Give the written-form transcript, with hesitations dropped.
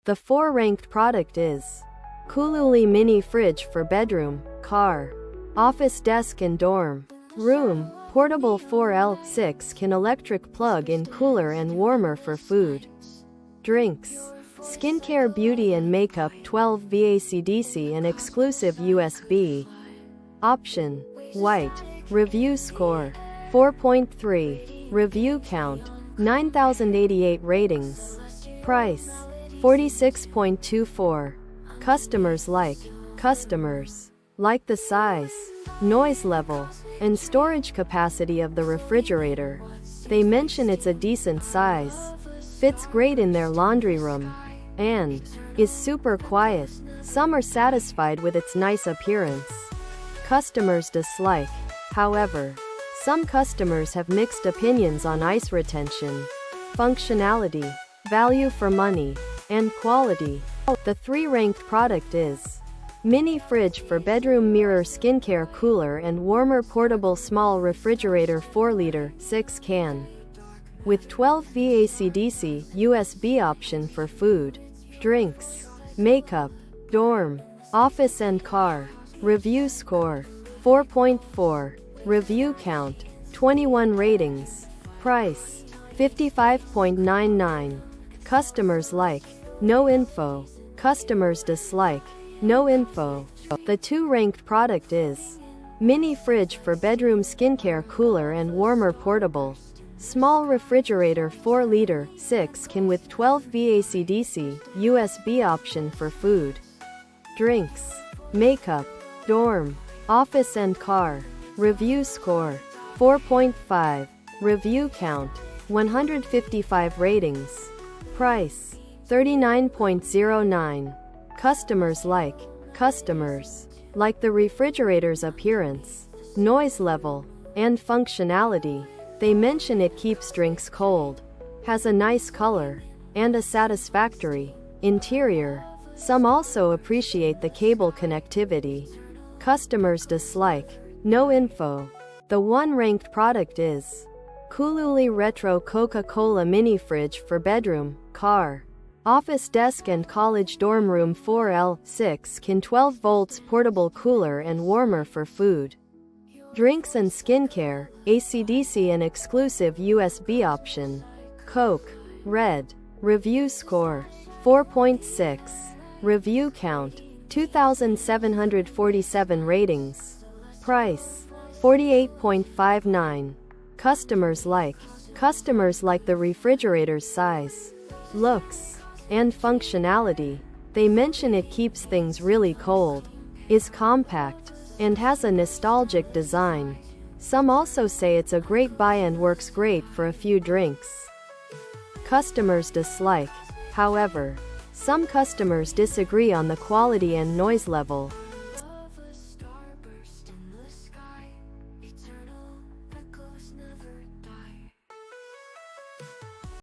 The 4th-ranked product is Coolooly Mini Fridge for Bedroom, Car, Office Desk and Dorm Room. Portable 4L6 can electric plug-in cooler and warmer for food, drinks, skincare, beauty and makeup. 12 VACDC and exclusive USB option. White. Review score 4.3. Review count 9,088 ratings. Price $46.24. Customers like the size, noise level, and storage capacity of the refrigerator. They mention it's a decent size, fits great in their laundry room, and is super quiet. Some are satisfied with its nice appearance. Customers dislike, however. Some customers have mixed opinions on ice retention, functionality, value for money, and quality. The 3rd-ranked product is Mini Fridge for Bedroom Mirror Skincare Cooler and Warmer Portable Small Refrigerator 4-liter 6 can with 12 VACDC USB option for food, drinks, makeup, dorm, office and car. Review score 4.4. Review count 21 ratings. Price $55.99. Customers like, no info. Customers dislike, no info. The 2nd-ranked product is Mini Fridge for Bedroom Skincare Cooler and Warmer Portable Small Refrigerator 4-liter 6 can with 12 VACDC USB option for food, drinks, makeup, dorm, office and car. Review score 4.5. Review count 155 ratings. Price $39.09. Customers like the refrigerator's appearance, noise level, and functionality. They mention it keeps drinks cold, has a nice color, and a satisfactory interior. Some also appreciate the cable connectivity. Customers dislike, no info. The 1st-ranked product is Coolooly Retro Coca-Cola Mini Fridge for Bedroom, Car, Office Desk and College Dorm Room 4L6 can 12 volts portable cooler and warmer for food, drinks and skincare, AC/DC and exclusive USB option. Coke, Red. Review score 4.6. Review count 2,747 ratings. Price $48.59. Customers like the refrigerator's size, looks, and functionality. They mention it keeps things really cold, is compact, and has a nostalgic design. Some also say it's a great buy and works great for a few drinks. Customers dislike, however. Some customers disagree on the quality and noise level.